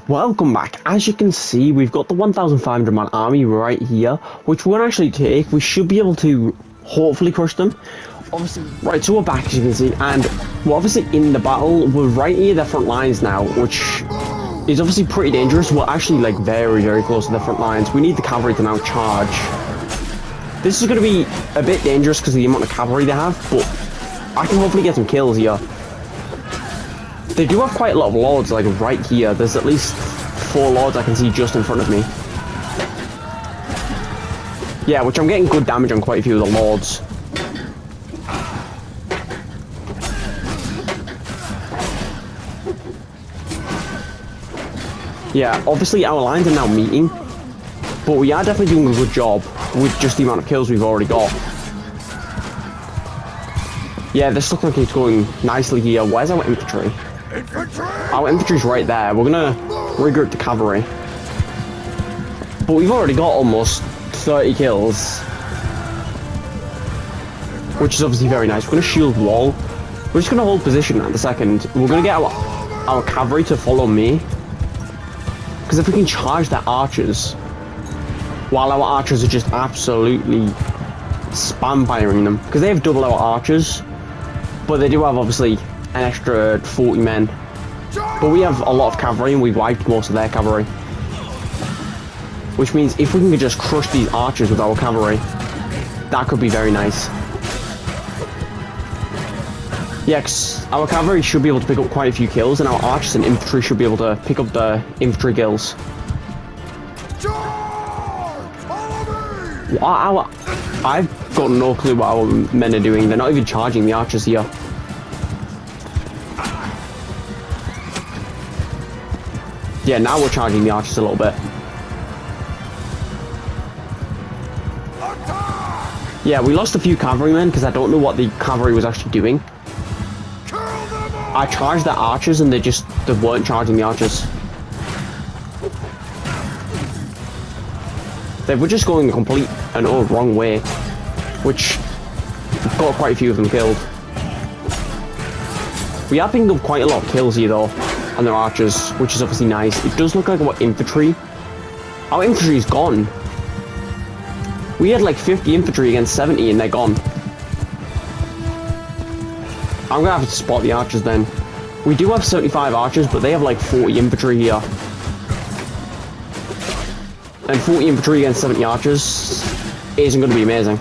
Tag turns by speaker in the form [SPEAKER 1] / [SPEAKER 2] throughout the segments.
[SPEAKER 1] Welcome back. As you can see, we've got the 1,500 man army right here, which won't actually take. We should be able to hopefully crush them. Obviously, right, so we're back as you can see, and we're obviously in the battle. We're right near the front lines now, which is obviously pretty dangerous. We're actually like very, very close to the front lines. We need the cavalry to now charge. This is going to be a bit dangerous because of the amount of cavalry they have, but I can hopefully get some kills here. They do have quite a lot of lords, like right here. There's at least 4 lords I can see just in front of me. Yeah, which I'm getting good damage on quite a few of the lords. Yeah, obviously our lines are now meeting, but we are definitely doing a good job with just the amount of kills we've already got. Yeah, this looks like it's going nicely here. Where's our infantry? Our infantry's right there. We're gonna regroup the cavalry. But we've already got almost 30 kills, which is obviously very nice. We're gonna shield wall. We're just gonna hold position at the second. We're gonna get our cavalry to follow me, because if we can charge their archers, while our archers are just absolutely spam firing them, because they have double our archers, but they do have obviously an extra 40 men. But we have a lot of cavalry and we've wiped most of their cavalry. Which means if we can just crush these archers with our cavalry, that could be very nice. Yeah, 'cause our cavalry should be able to pick up quite a few kills, and our archers and infantry should be able to pick up the infantry kills. I've got no clue what our men are doing. They're not even charging the archers here. Yeah, now we're charging the archers a little bit. Yeah, we lost a few cavalrymen because I don't know what the cavalry was actually doing. I charged the archers and they weren't charging the archers. They were just going the complete and all wrong way, which got quite a few of them killed. We are picking up quite a lot of kills here though on their archers, which is obviously nice. It does look like our infantry is gone. We had like 50 infantry against 70 and they're gone. I'm gonna have to spot the archers then. We do have 75 archers, but they have like 40 infantry here. And 40 infantry against 70 archers isn't gonna be amazing.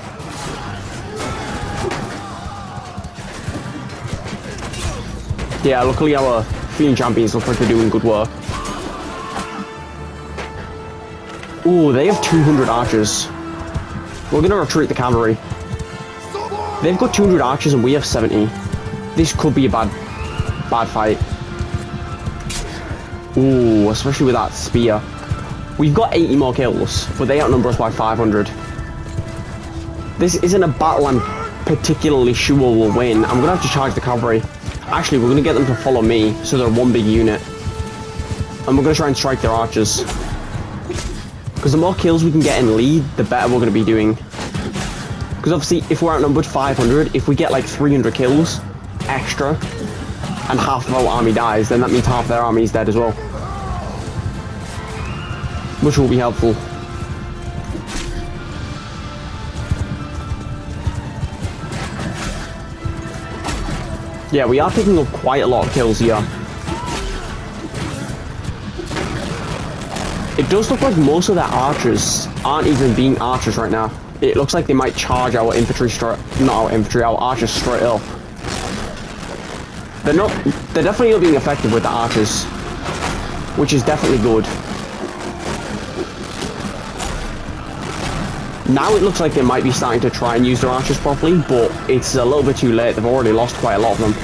[SPEAKER 1] Yeah, luckily our Fiend Champions look like they're doing good work. Ooh, they have 200 archers. We're gonna retreat the cavalry. They've got 200 archers and we have 70. This could be a bad fight. Ooh, especially with that spear. We've got 80 more kills, but they outnumber us by 500. This isn't a battle I'm particularly sure we'll win. I'm gonna have to charge the cavalry. Actually, we're gonna get them to follow me, so they're one big unit. And we're gonna try and strike their archers. Because the more kills we can get in lead, the better we're gonna be doing. Because obviously, if we're outnumbered 500, if we get like 300 kills extra, and half of our army dies, then that means half their army is dead as well. Which will be helpful. Yeah, we are picking up quite a lot of kills here. It does look like most of their archers aren't even being archers right now. It looks like they might charge our infantry our archers straight up. They're definitely not being effective with the archers, which is definitely good. Now it looks like they might be starting to try and use their archers properly, but it's a little bit too late. They've already lost quite a lot of them.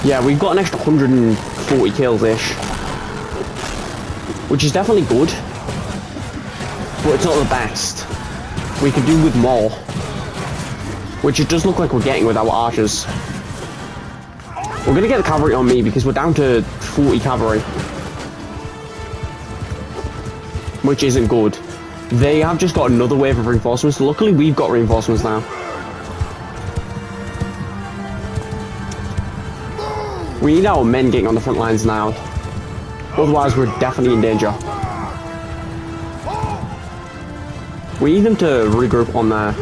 [SPEAKER 1] Yeah, we've got an extra 140 kills-ish, which is definitely good, but it's not the best. We could do with more, which it does look like we're getting with our archers. We're going to get the cavalry on me because we're down to 40 cavalry, which isn't good. They have just got another wave of reinforcements. Luckily, we've got reinforcements now. We need our men getting on the front lines now. Otherwise, we're definitely in danger. We need them to regroup on there.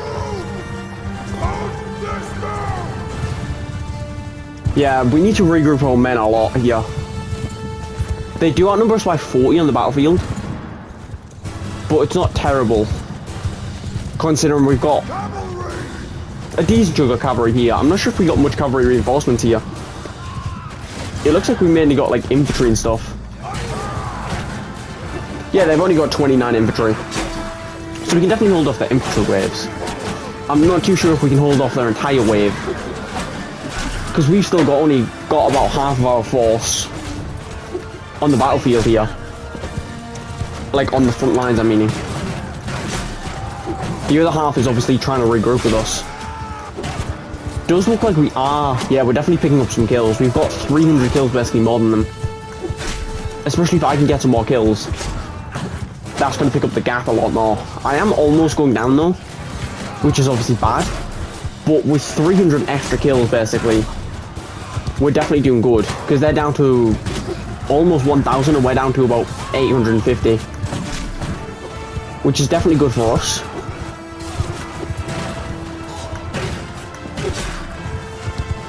[SPEAKER 1] Yeah, we need to regroup our men a lot here. They do outnumber us by 40 on the battlefield, but it's not terrible, considering we've got a decent chunk of cavalry here. I'm not sure if we got much cavalry reinforcements here. It looks like we mainly got like infantry and stuff. Yeah, they've only got 29 infantry. So we can definitely hold off their infantry waves. I'm not too sure if we can hold off their entire wave, because we've still only got about half of our force on the battlefield here. Like on the front lines, I'm meaning. The other half is obviously trying to regroup with us. Does look like we are. Yeah, we're definitely picking up some kills. We've got 300 kills, basically more than them. Especially if I can get some more kills. That's going to pick up the gap a lot more. I am almost going down though, which is obviously bad. But with 300 extra kills, basically, we're definitely doing good. Because they're down to almost 1,000 and we're down to about 850. Which is definitely good for us.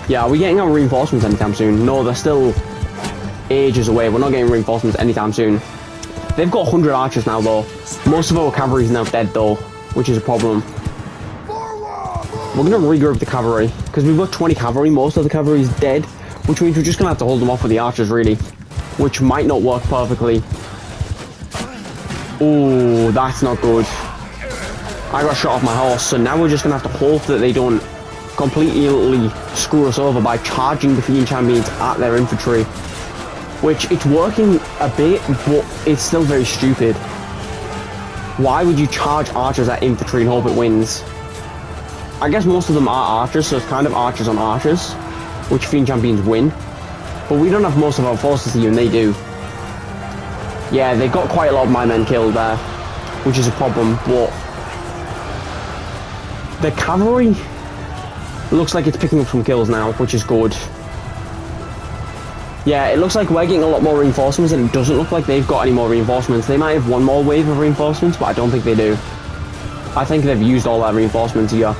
[SPEAKER 1] Yeah, are we getting our reinforcements anytime soon? No, they're still ages away. We're not getting reinforcements anytime soon. They've got 100 archers now though. Most of our cavalry is now dead though, which is a problem. We're going to regroup the cavalry, because we've got 20 cavalry. Most of the cavalry is dead, which means we're just going to have to hold them off with the archers really, which might not work perfectly. Oh, that's not good. I got shot off my horse, so now we're just going to have to hope that they don't completely screw us over by charging the Fiend Champions at their infantry. Which, it's working a bit, but it's still very stupid. Why would you charge archers at infantry and hope it wins? I guess most of them are archers, so it's kind of archers on archers, which Fiend Champions win. But we don't have most of our forces here, and they do. Yeah, they got quite a lot of my men killed there, which is a problem, but the cavalry looks like it's picking up some kills now, which is good. Yeah, it looks like we're getting a lot more reinforcements, and it doesn't look like they've got any more reinforcements. They might have one more wave of reinforcements, but I don't think they do. I think they've used all their reinforcements here.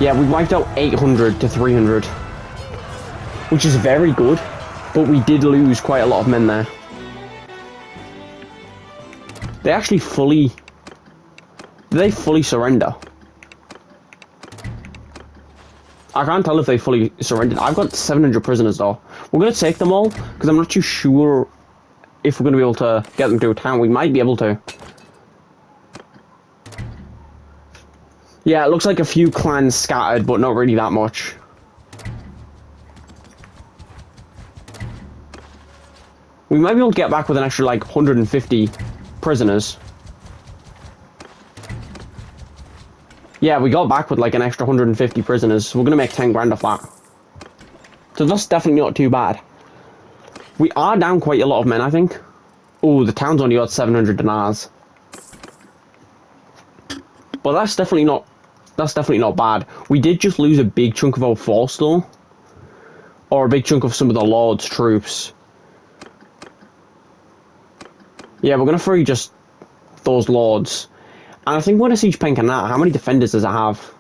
[SPEAKER 1] Yeah, we wiped out 800 to 300, which is very good, but we did lose quite a lot of men there. They actually fully... Did they fully surrender? I can't tell if they fully surrendered. I've got 700 prisoners though. We're going to take them all, because I'm not too sure if we're going to be able to get them to a town. We might be able to. Yeah, it looks like a few clans scattered, but not really that much. We might be able to get back with an extra, like, 150 prisoners. Yeah, we got back with, like, an extra 150 prisoners. We're gonna make 10 grand off that. So that's definitely not too bad. We are down quite a lot of men, I think. Oh, the town's only got 700 dinars. But that's definitely not bad. We did just lose a big chunk of our force, though. Or a big chunk of some of the Lord's troops. Yeah, we're gonna free just those Lords. And I think we're gonna siege Penkanat. How many defenders does it have?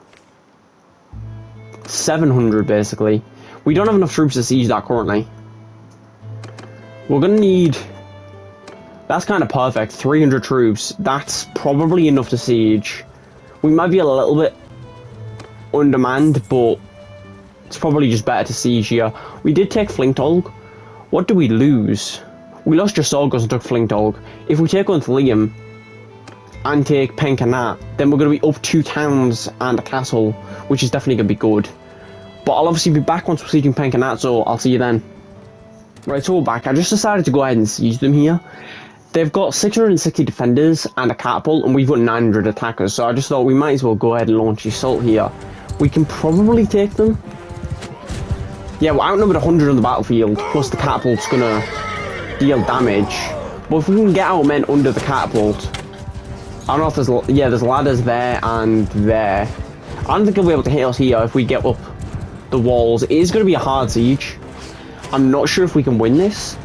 [SPEAKER 1] 700, basically. We don't have enough troops to siege that currently. We're gonna need... That's kind of perfect. 300 troops. That's probably enough to siege. We might be a little bit undermanned, but it's probably just better to siege here. We did take Flintolg. What do we lose? We lost Jasorgos and took Flintolg. If we take Liam and take Penkanat, then we're going to be up 2 towns and a castle, which is definitely going to be good. But I'll obviously be back once we're sieging Penkanat, so I'll see you then. Right, so we're back. I just decided to go ahead and siege them here. They've got 660 defenders and a catapult, and we've got 900 attackers, so I just thought we might as well go ahead and launch the assault here. We can probably take them. Yeah, we're outnumbered 100 on the battlefield, plus the catapult's gonna deal damage. But if we can get our men under the catapult... I don't know if there's... Yeah, there's ladders there and there. I don't think he'll be able to hit us here if we get up the walls. It is going to be a hard siege. I'm not sure if we can win this,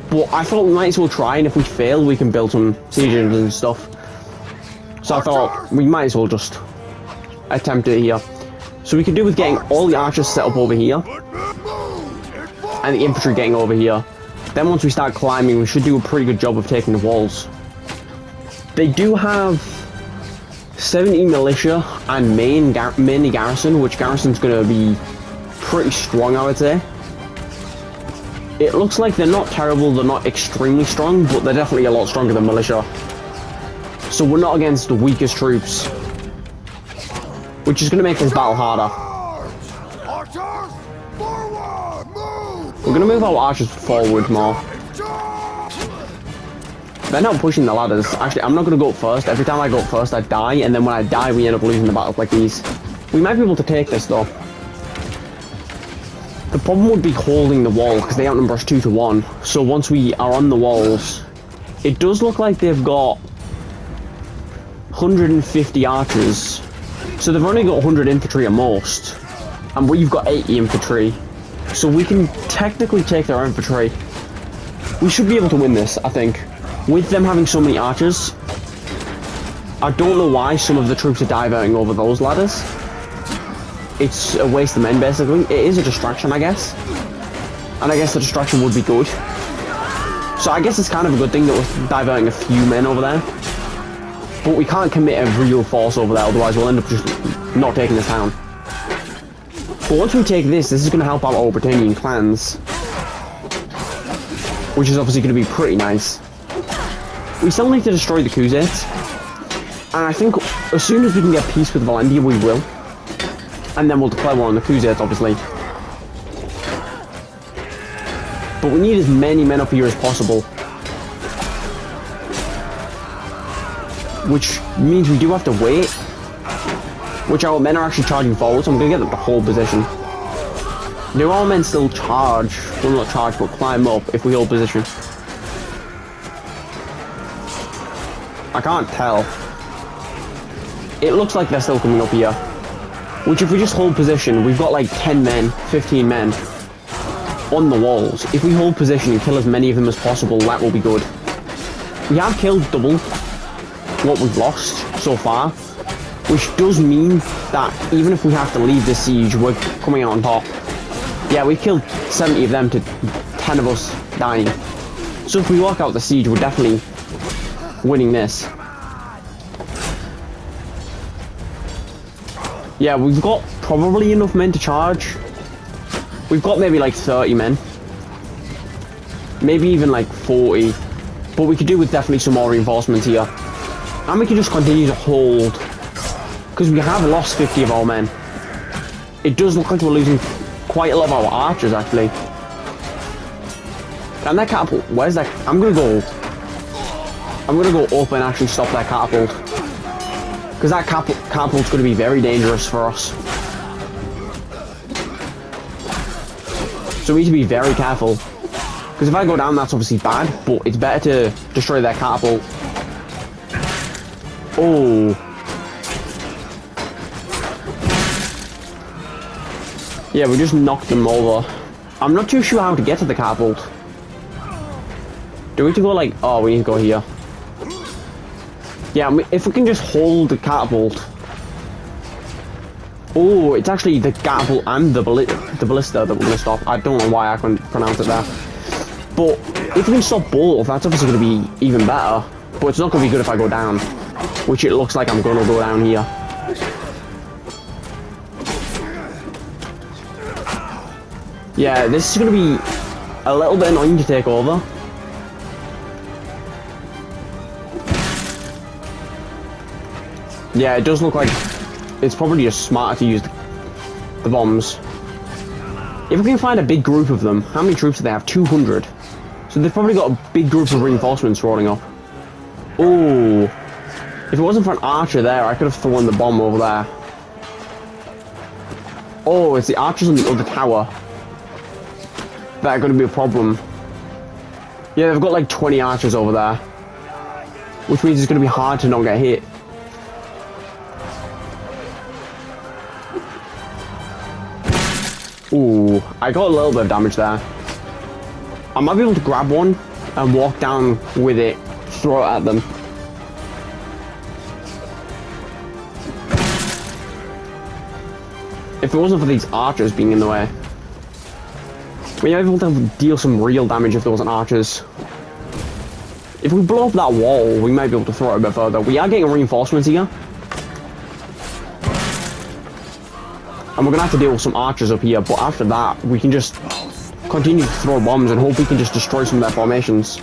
[SPEAKER 1] but I thought we might as well try, and if we fail, we can build some siege engines and stuff. So I thought we might as well just attempt it here. So we could do with getting all the archers set up over here, and the infantry getting over here. Then once we start climbing, we should do a pretty good job of taking the walls. They do have 70 militia and mainly garrison, which garrison's going to be pretty strong, I would say. It looks like they're not terrible, they're not extremely strong, but they're definitely a lot stronger than militia. So we're not against the weakest troops, which is going to make this battle harder. We're going to move our archers forward more. They're not pushing the ladders. Actually, I'm not going to go up first. Every time I go up first, I die, and then when I die, we end up losing the battles like these. We might be able to take this, though. The problem would be holding the wall, because they outnumber us 2 to 1. So once we are on the walls, it does look like they've got 150 archers. So they've only got 100 infantry at most, and we've got 80 infantry. So we can technically take their infantry. We should be able to win this, I think. With them having so many archers, I don't know why some of the troops are diverting over those ladders. It's a waste of men, basically. It is a distraction, I guess. And I guess the distraction would be good. So I guess it's kind of a good thing that we're diverting a few men over there. But we can't commit a real force over there, otherwise we'll end up just not taking this town. But once we take this is going to help out our Britannian clans, which is obviously going to be pretty nice. We still need to destroy the Khuzaits, and I think as soon as we can get peace with Valendia, we will. And then we'll declare war on the Khuzaits, obviously. But we need as many men up here as possible. Which means we do have to wait. Which our men are actually charging forward, so I'm going to get them to hold position. Do our men still charge? Well, not charge, but climb up if we hold position. I can't tell. It looks like they're still coming up here. Which if we just hold position, we've got like 10 men, 15 men on the walls. If we hold position and kill as many of them as possible, that will be good. We have killed double what we've lost so far, which does mean that even if we have to leave this siege, we're coming out on top. Yeah, we've killed 70 of them to 10 of us dying. So if we walk out the siege, we're definitely winning this. Yeah, we've got probably enough men to charge. We've got maybe like 30 men. Maybe even like 40. But we could do with definitely some more reinforcements here. And we can just continue to hold. Because we have lost 50 of our men. It does look like we're losing quite a lot of our archers, actually. And that catapult, where's that? I'm gonna go up and actually stop that catapult. Because that catapult's going to be very dangerous for us. So we need to be very careful. Because if I go down, that's obviously bad, but it's better to destroy that catapult. Oh. Yeah, we just knocked them over. I'm not too sure how to get to the catapult. Do we need to go like... Oh, we need to go here. Yeah, if we can just hold the catapult. Oh, it's actually the catapult and the ballista that we're going to stop. I don't know why I couldn't pronounce it there. But if we can stop both, that's obviously going to be even better. But it's not going to be good if I go down. Which it looks like I'm going to go down here. Yeah, this is going to be a little bit annoying to take over. Yeah, it does look like it's probably just smarter to use the bombs. If we can find a big group of them, how many troops do they have? 200. So they've probably got a big group of reinforcements rolling up. Oh, if it wasn't for an archer there, I could have thrown the bomb over there. Oh, it's the archers on the other tower that are going to be a problem. Yeah, they've got like 20 archers over there, which means it's going to be hard to not get hit. Ooh, I got a little bit of damage there. I might be able to grab one and walk down with it, throw it at them. If it wasn't for these archers being in the way, we might be able to deal some real damage if there wasn't archers. If we blow up that wall, we might be able to throw it a bit further. We are getting reinforcements here. And we're going to have to deal with some archers up here, but after that, we can just continue to throw bombs and hope we can just destroy some of their formations.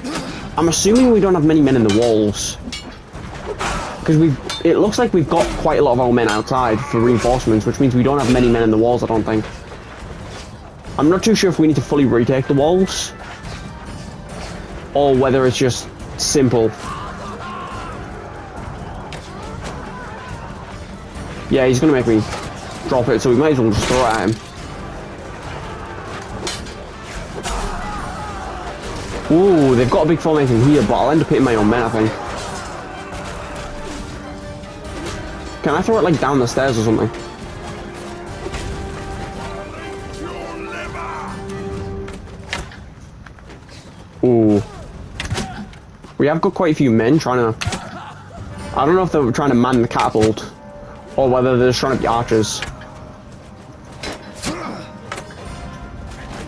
[SPEAKER 1] I'm assuming we don't have many men in the walls. Because it looks like we've got quite a lot of our men outside for reinforcements, which means we don't have many men in the walls, I don't think. I'm not too sure if we need to fully retake the walls, or whether it's just simple. Yeah, he's going to make me drop it, so we might as well just throw it at him. Ooh, they've got a big formation here, but I'll end up hitting my own men, I think. Can I throw it, like, down the stairs or something? Ooh. We have got quite a few men trying to... I don't know if they're trying to man the catapult, or whether they're just trying to be archers.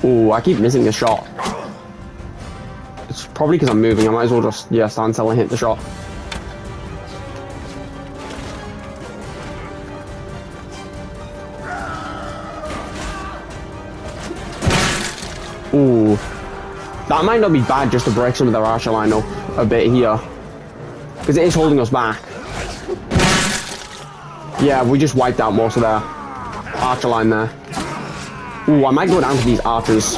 [SPEAKER 1] Ooh, I keep missing the shot. It's probably because I'm moving. I might as well just, yeah, stand still and hit the shot. Ooh. That might not be bad just to break some of their archer line up a bit here. Because it is holding us back. Yeah, we just wiped out most of their archer line there. Ooh, I might go down to these archers.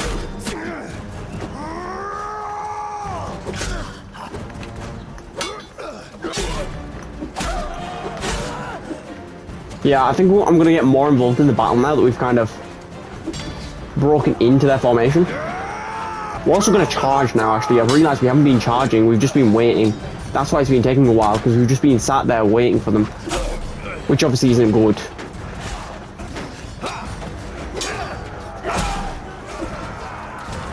[SPEAKER 1] Yeah, I think I'm going to get more involved in the battle now that we've kind of broken into their formation. We're also going to charge now, actually. I've realised we haven't been charging, we've just been waiting. That's why it's been taking a while, because we've just been sat there waiting for them. Which obviously isn't good.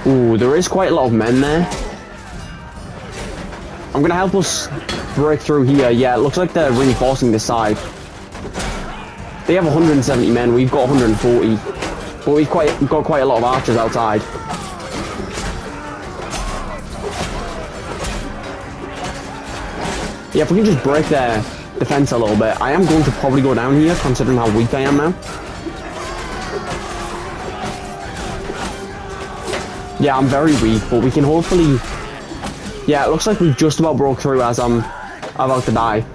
[SPEAKER 1] Ooh, there is quite a lot of men there. I'm going to help us break through here. Yeah, it looks like they're reinforcing this side. They have 170 men, we've got 140. But we've got quite a lot of archers outside. Yeah, if we can just break their defense a little bit. I am going to probably go down here, considering how weak I am now. Yeah, I'm very weak, but we can hopefully... Yeah, it looks like we've just about broke through as I'm about to die.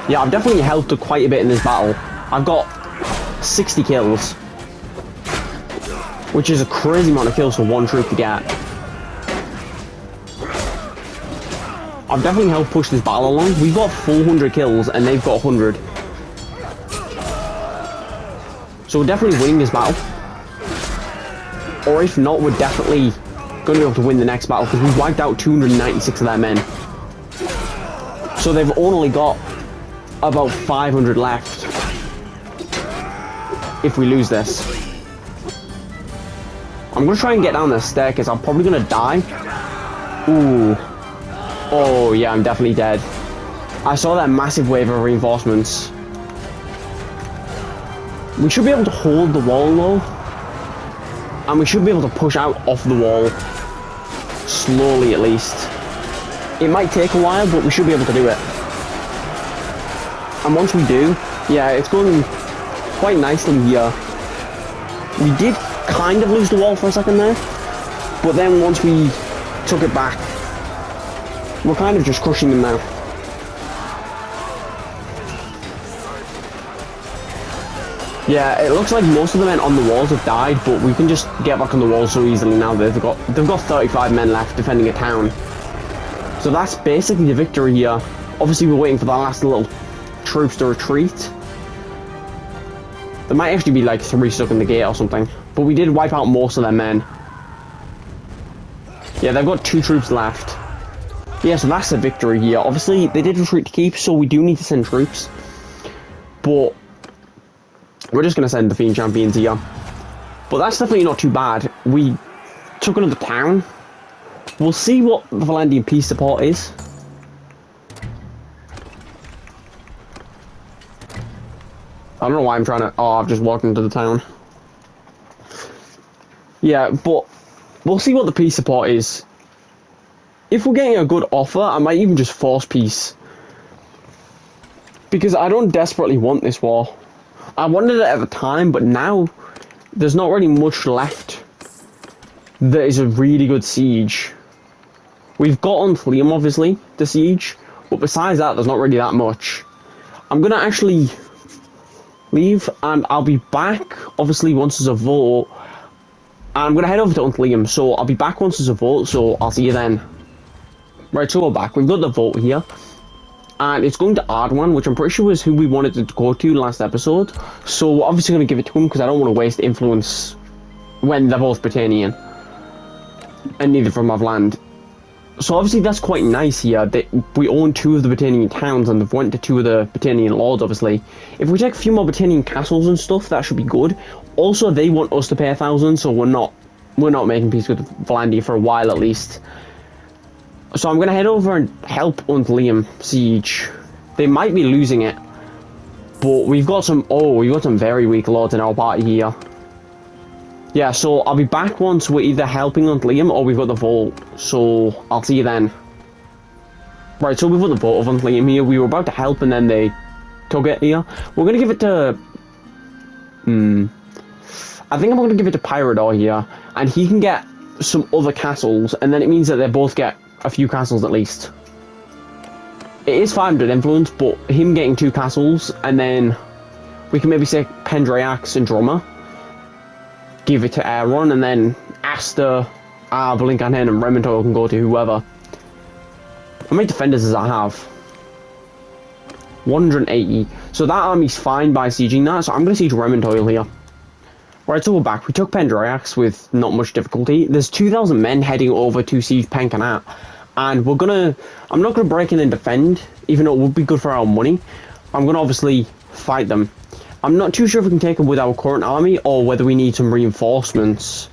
[SPEAKER 1] Yeah, I've definitely helped quite a bit in this battle. I've got 60 kills. Which is a crazy amount of kills for one troop to get. I've definitely helped push this battle along. We've got 400 kills and they've got 100. So we're definitely winning this battle. Or if not, we're definitely going to be able to win the next battle because we've wiped out 296 of their men. So they've only got about 500 left if we lose this. I'm going to try and get down the staircase. I'm probably going to die. Ooh. Oh, yeah, I'm definitely dead. I saw that massive wave of reinforcements. We should be able to hold the wall, though. And we should be able to push out off the wall. Slowly, at least. It might take a while, but we should be able to do it. And once we do, yeah, it's going quite nicely here. We did kind of lose the wall for a second there, but then once we took it back, we're kind of just crushing them now. Yeah, it looks like most of the men on the walls have died, but we can just get back on the walls so easily now that they've got 35 men left defending a town. So that's basically the victory here. Obviously we're waiting for the last little troops to retreat. There might actually be like 3 stuck in the gate or something, but we did wipe out most of their men. Yeah, they've got 2 troops left. Yeah, so that's the victory here. Obviously they did retreat to keep, so we do need to send troops. But We're just going to send the Fiend Champions here. But that's definitely not too bad. We took another town. We'll see what the Valandian peace support is. I don't know why I'm trying to... Oh, I've just walked into the town. Yeah, but we'll see what the peace support is. If we're getting a good offer, I might even just force peace. Because I don't desperately want this war. I wanted it at the time, but now there's not really much left that is a really good siege. We've got on Liam, obviously, the siege, but besides that, there's not really that much. I'm going to actually leave, and I'll be back, obviously, once there's a vote. I'm going to head over to Liam, so I'll be back once there's a vote, so I'll see you then. Right, so we're back. We've got the vote here. And it's going to Ardwan, which I'm pretty sure is who we wanted to go to last episode. So we're obviously going to give it to him because I don't want to waste influence when they're both Britannian. And neither from have land. So obviously that's quite nice here that we own 2 of the Britannian towns and they've went to 2 of the Britannian lords, obviously. If we take a few more Britannian castles and stuff, that should be good. Also, they want us to pay 1,000, so we're not making peace with Valandia for a while at least. So I'm going to head over and help Liam siege. They might be losing it. But we've got some very weak lords in our party here. Yeah, so I'll be back once we're either helping Liam or we've got the vote. So I'll see you then. Right, so we've got the vote of Liam here. We were about to help and then they took it here. We're going to give it to... I think I'm going to give it to Pyrodor here. And he can get some other castles. And then it means that they both get a few castles at least. It is 500 influence, but him getting 2 castles, and then we can maybe say Pendrayax and Drummer, give it to Aaron, and then Aster, Blinkanhen, and Rementoil can go to whoever. How many defenders does that have? 180. So that army's fine by sieging that, so I'm going to siege Rementoil here. Right, so we're back. We took Pendrayax with not much difficulty. There's 2,000 men heading over to siege Penkanat. And I'm not gonna break in and defend, even though it would be good for our money. I'm gonna obviously fight them. I'm not too sure if we can take them with our current army or whether we need some reinforcements.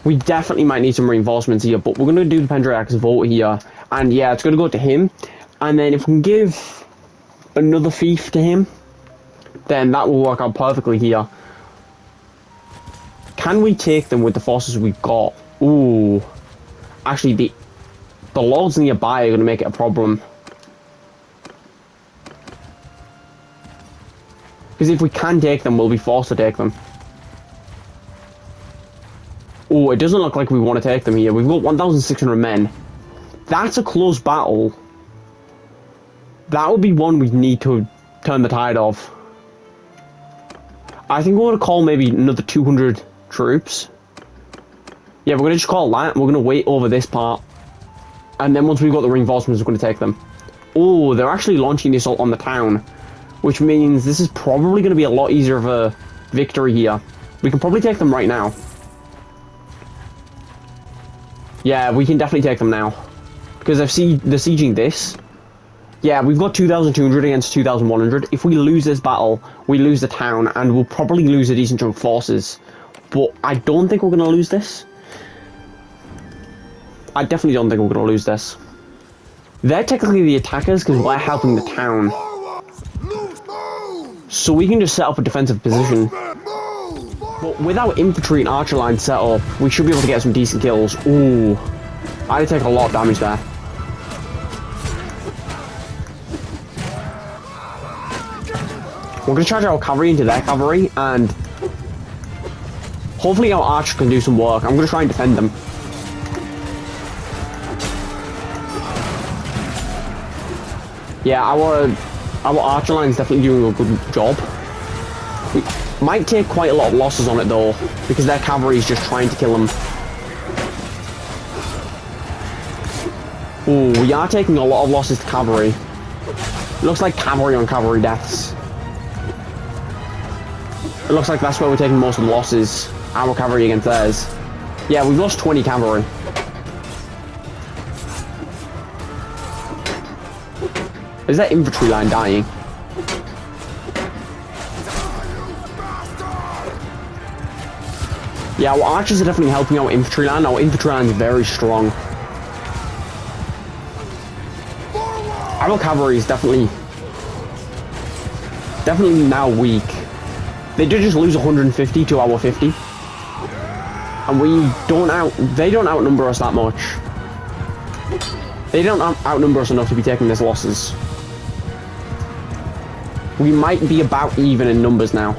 [SPEAKER 1] We definitely might need some reinforcements here, but we're gonna do the Pendrayax vote here. And yeah, it's gonna go to him. And then if we can give another fief to him, then that will work out perfectly here. Can we take them with the forces we've got? Ooh. Actually, the lords nearby are going to make it a problem. Because if we can take them, we'll be forced to take them. Oh, it doesn't look like we want to take them here. We've got 1,600 men. That's a close battle. That would be one we need to turn the tide of. I think we're going to call maybe another 200 troops. Yeah, we're going to just call that. We're going to wait over this part. And then once we've got the reinforcements, we're going to take them. Oh, they're actually launching the assault on the town. Which means this is probably going to be a lot easier of a victory here. We can probably take them right now. Yeah, we can definitely take them now. Because they're sieging this. Yeah, we've got 2,200 against 2,100. If we lose this battle, we lose the town. And we'll probably lose a decent chunk of forces. But I don't think we're going to lose this. I definitely don't think we're going to lose this. They're technically the attackers because we're helping the town. So we can just set up a defensive position. But with our infantry and archer line set up, we should be able to get some decent kills. Ooh. I did take a lot of damage there. We're going to charge our cavalry into their cavalry, and hopefully our archer can do some work. I'm going to try and defend them. Yeah, our archer line is definitely doing a good job. We might take quite a lot of losses on it though, because their cavalry is just trying to kill them. Ooh, we are taking a lot of losses to cavalry. It looks like cavalry on cavalry deaths. It looks like that's where we're taking most of the losses. Our cavalry against theirs. Yeah, we've lost 20 cavalry. Is that infantry line dying? Yeah, our archers are definitely helping our infantry line. Our infantry line is very strong. Our cavalry is definitely now weak. They did just lose 150 to our 50. And they don't outnumber us that much. They don't outnumber us enough to be taking these losses. We might be about even in numbers now.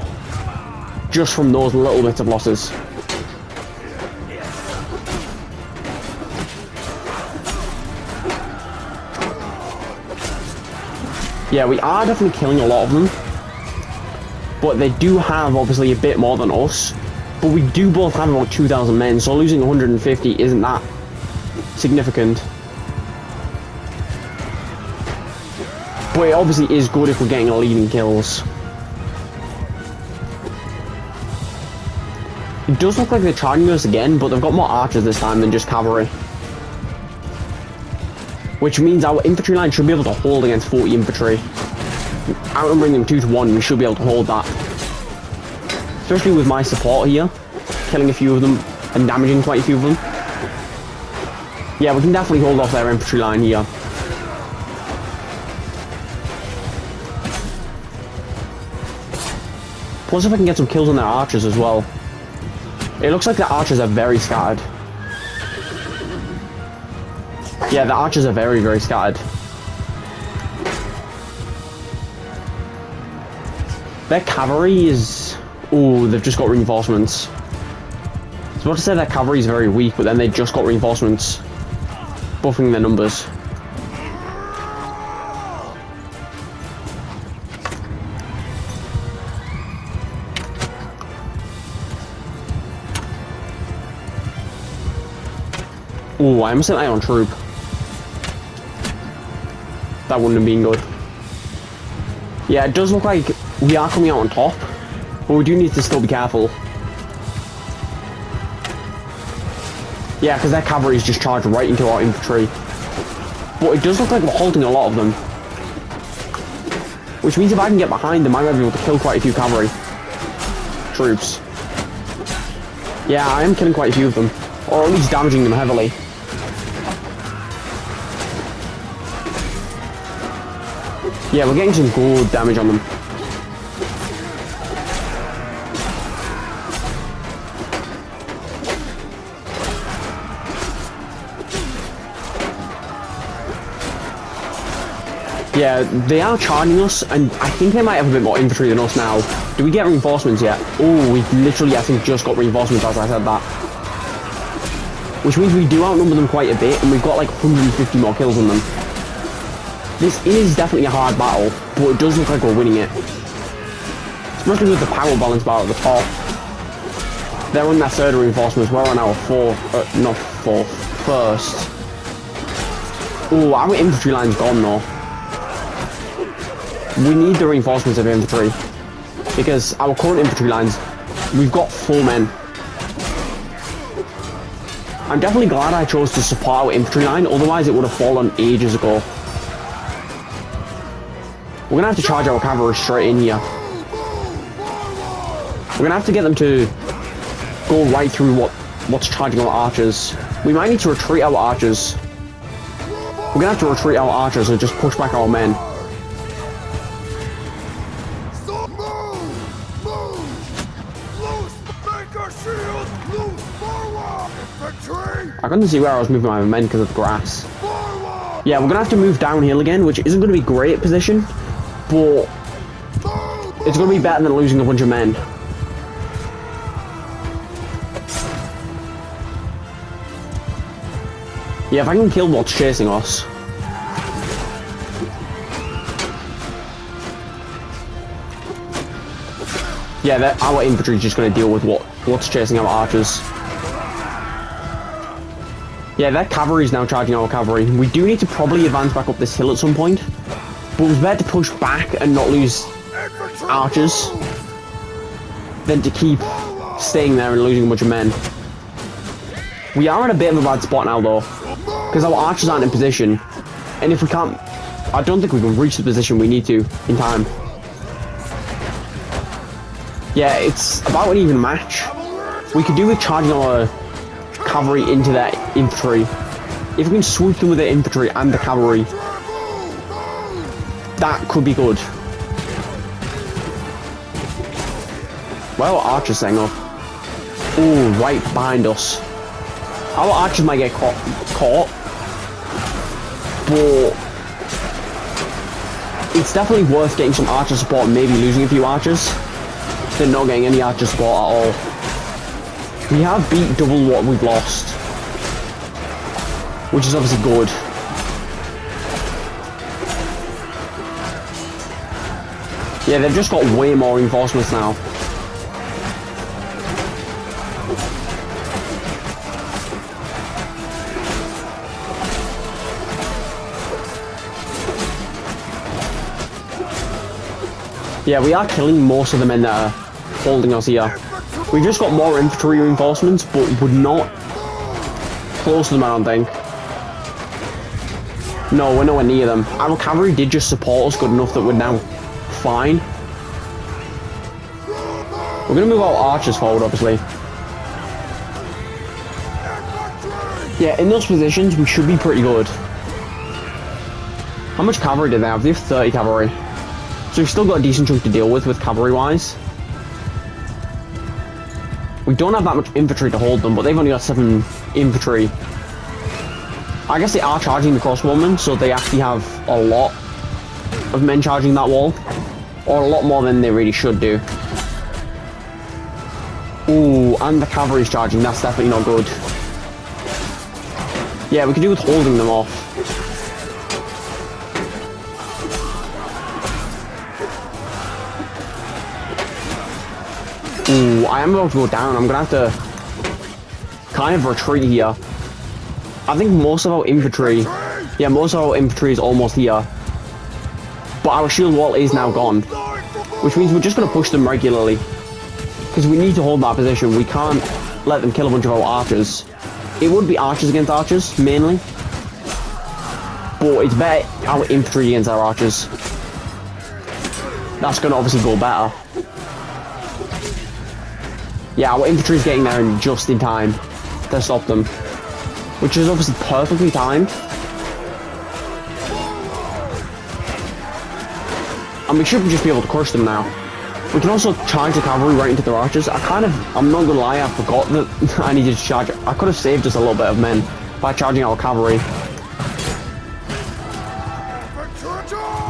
[SPEAKER 1] Just from those little bits of losses. Yeah, we are definitely killing a lot of them. But they do have, obviously, a bit more than us. But we do both have about 2,000 men, so losing 150 isn't that significant. But it obviously is good if we're getting a lead in kills. It does look like they're charging us again, but they've got more archers this time than just cavalry. Which means our infantry line should be able to hold against 40 infantry. Outnumbering them 2 to 1, we should be able to hold that. Especially with my support here, killing a few of them and damaging quite a few of them. Yeah, we can definitely hold off their infantry line here. Plus if I can get some kills on their archers as well. It looks like the archers are very scattered. Yeah, the archers are very, very scattered. Their cavalry is... Ooh, they've just got reinforcements. I was about to say their cavalry is very weak, but then they just got reinforcements. Buffing their numbers. Ooh, I almost sent Iron Troop. That wouldn't have been good. Yeah, it does look like we are coming out on top, but we do need to still be careful. Yeah, because their cavalry is just charged right into our infantry. But it does look like we're holding a lot of them. Which means if I can get behind them, I might be able to kill quite a few cavalry troops. Yeah, I am killing quite a few of them. Or at least damaging them heavily. Yeah, we're getting some good damage on them. Yeah, they are charging us, and I think they might have a bit more infantry than us now. Do we get reinforcements yet? Oh, we literally, I think, just got reinforcements as I said that. Which means we do outnumber them quite a bit, and we've got like 150 more kills on them. This is definitely a hard battle, but it does look like we're winning it. Especially with the power balance bar at the top. They're on their third reinforcements, we're on our first. Oh, our infantry line's gone though. We need the reinforcements of infantry. Because our current infantry lines, we've got 4 men. I'm definitely glad I chose to support our infantry line, otherwise it would have fallen ages ago. We're gonna have to charge our cavalry straight in here. We're gonna have to get them to go right through what's charging our archers. We might need to retreat our archers. We're gonna have to retreat our archers and just push back our men. I couldn't see where I was moving my men because of the grass. Yeah, we're gonna have to move downhill again, which isn't gonna be great at position, but it's gonna be better than losing a bunch of men. Yeah, if I can kill what's chasing us. Yeah, our infantry is just going to deal with what's chasing our archers. Yeah, their cavalry is now charging our cavalry. We do need to probably advance back up this hill at some point. But it's better to push back and not lose archers than to keep staying there and losing a bunch of men. We are in a bit of a bad spot now though, because our archers aren't in position. And if we can't, I don't think we can reach the position we need to in time. Yeah, it's about an even match. we could do with charging our cavalry into their infantry. If we can swoop them with their infantry and the cavalry, that could be good. Well, our archers setting up. Ooh, right behind us. Our archers might get caught, but it's definitely worth getting some archer support and maybe losing a few archers than not getting any archer support at all. We have beat double what we've lost, which is obviously good. Yeah, they've just got way more reinforcements now. Yeah, we are killing most of the men that are holding us here. We've just got more infantry reinforcements, but we're not close to them, I don't think. No, we're nowhere near them. Our cavalry did just support us good enough that we're now fine. We're going to move our archers forward, obviously. Yeah, in those positions, we should be pretty good. How much cavalry do they have? They have 30 cavalry. So we've still got a decent chunk to deal with cavalry-wise. We don't have that much infantry to hold them, but they've only got 7 infantry. I guess they are charging the crossbowmen, so they actually have a lot of men charging that wall. Or a lot more than they really should do. Ooh, and the cavalry's charging, that's definitely not good. Yeah, we could do with holding them off. Ooh, I am about to go down. I'm gonna have to kind of retreat here. I think most of our infantry, yeah, most of our infantry is almost here. But our shield wall is now gone, which means we're just gonna push them regularly. Because we need to hold that position. We can't let them kill a bunch of our archers. It would be archers against archers, mainly. But it's better our infantry against our archers. That's gonna obviously go better. Yeah, our infantry is getting there just in time to stop them, which is obviously perfectly timed. And we should just be able to crush them now. We can also charge the cavalry right into their archers. I'm not gonna lie, I forgot that I needed to charge. I could have saved us a little bit of men by charging our cavalry.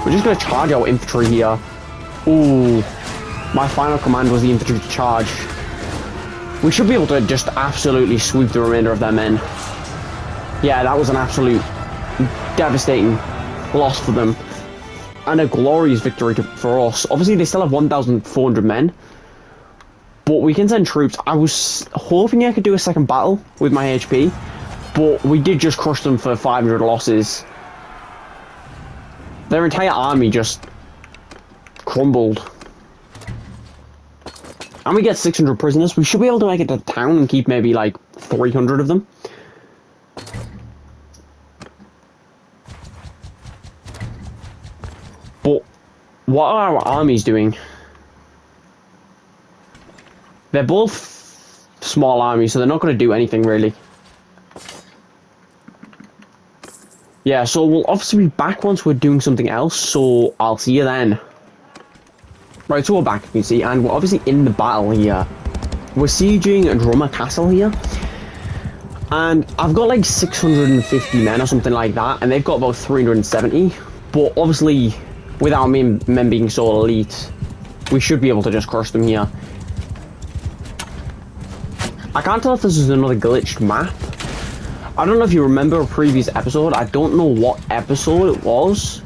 [SPEAKER 1] We're just gonna charge our infantry here. Ooh, my final command was the infantry to charge. We should be able to just absolutely sweep the remainder of their men. Yeah, that was an absolute devastating loss for them. And a glorious victory for us. Obviously, they still have 1,400 men. But we can send troops. I was hoping I could do a second battle with my HP. But we did just crush them for 500 losses. Their entire army just crumbled. And we get 600 prisoners. We should be able to make it to town and keep maybe like 300 of them. But what are our armies doing? They're both small armies, so they're not going to do anything really. Yeah, so we'll obviously be back once we're doing something else, so I'll see you then. Right, so we're back, you can see, and we're obviously in the battle here. We're sieging Drummer Castle here. And I've got like 650 men or something like that, and they've got about 370. But obviously, with our men being so elite, we should be able to just crush them here. I can't tell if this is another glitched map. I don't know if you remember a previous episode. I don't know what episode it was.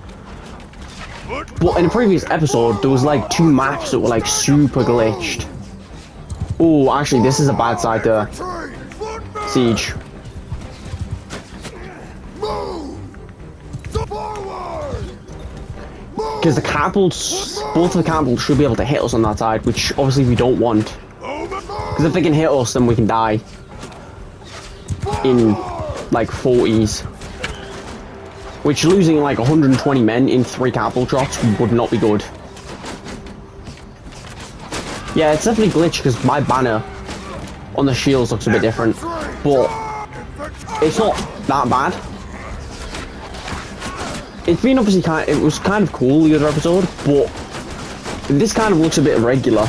[SPEAKER 1] But in a previous episode, there was like 2 maps that were like super glitched. Oh, actually, this is a bad side to siege. Because the catapults, both of the catapults should be able to hit us on that side, which obviously we don't want. Because if they can hit us, then we can die in like 40s. Which losing like 120 men in 3 catapult shots would not be good. Yeah, it's definitely glitched because my banner on the shields looks a bit different, but it's not that bad. It's been obviously it was kind of cool the other episode, but this kind of looks a bit irregular.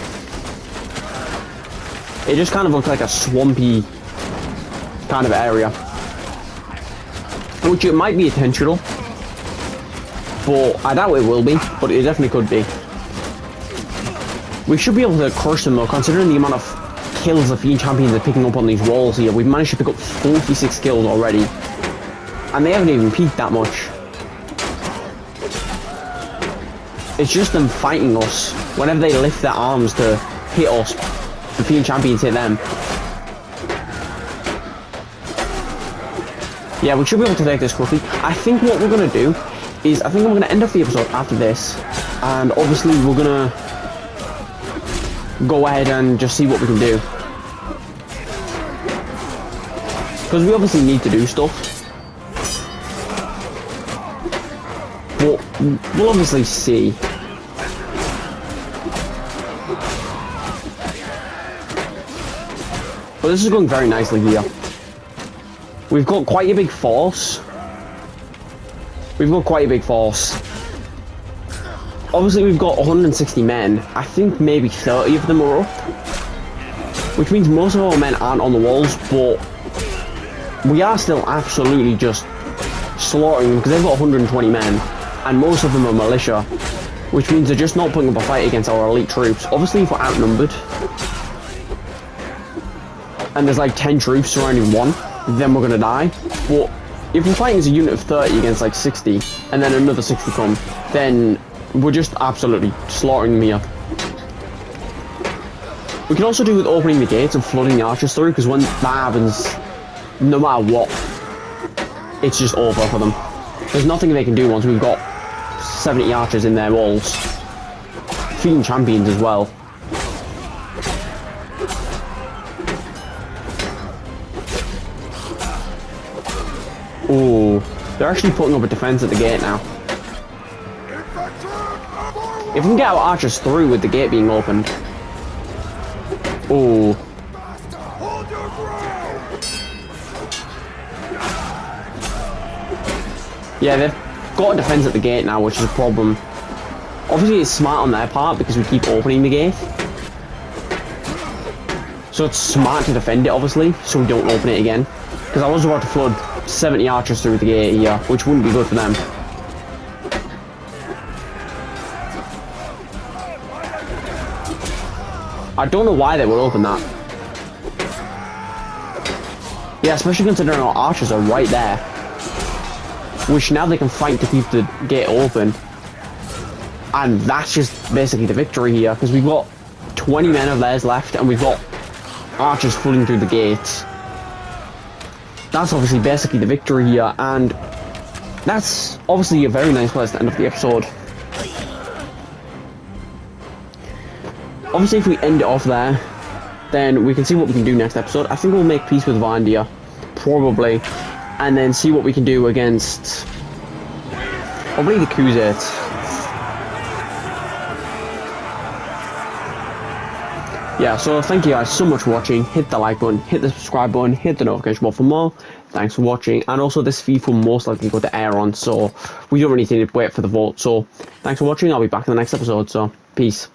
[SPEAKER 1] It just kind of looks like a swampy kind of area, which it might be intentional, but I doubt it will be, but it definitely could be. We should be able to crush them though, considering the amount of kills the Fiend Champions are picking up on these walls here. We've managed to pick up 46 kills already, and they haven't even peaked that much. It's just them fighting us. Whenever they lift their arms to hit us, the Fiend Champions hit them. Yeah, we should be able to take this quickly. I think what we're going to do is, I think I'm going to end off the episode after this. And obviously we're going to go ahead and just see what we can do. Because we obviously need to do stuff. But we'll obviously see. But this is going very nicely here. We've got quite a big force. Obviously we've got 160 men. I think maybe 30 of them are up. Which means most of our men aren't on the walls, but we are still absolutely just slaughtering them because they've got 120 men. And most of them are militia. Which means they're just not putting up a fight against our elite troops. Obviously if we're outnumbered, and there's like 10 troops surrounding one, then we're gonna die. But if we're fighting as a unit of 30 against like 60, and then another 60 come, then we're just absolutely slaughtering them here. We can also do with opening the gates and flooding the archers through, because when that happens, no matter what, it's just over for them. There's nothing they can do once we've got 70 archers in their walls. Fiend Champions as well. Oh, they're actually putting up a defense at the gate now. If we can get our archers through with the gate being opened. Oh. Yeah, they've got a defense at the gate now, which is a problem. Obviously it's smart on their part because we keep opening the gate. So it's smart to defend it, obviously, so we don't open it again. Because I was about to flood 70 archers through the gate here, which wouldn't be good for them. I don't know why they would open that. Yeah, especially considering our archers are right there. Which now they can fight to keep the gate open. And that's just basically the victory here, because we've got 20 men of theirs left, and we've got archers flooding through the gates. That's obviously basically the victory here, and that's obviously a very nice place to end off the episode. Obviously if we end it off there, then we can see what we can do next episode. I think we'll make peace with Vandia, probably, and then see what we can do against probably the Khuzaits. Yeah, so thank you guys so much for watching. Hit the like button, hit the subscribe button, hit the notification bell for more. Thanks for watching, and also this feed will most likely go to air on, so we don't really need to wait for the vote. So thanks for watching. I'll be back in the next episode, so peace.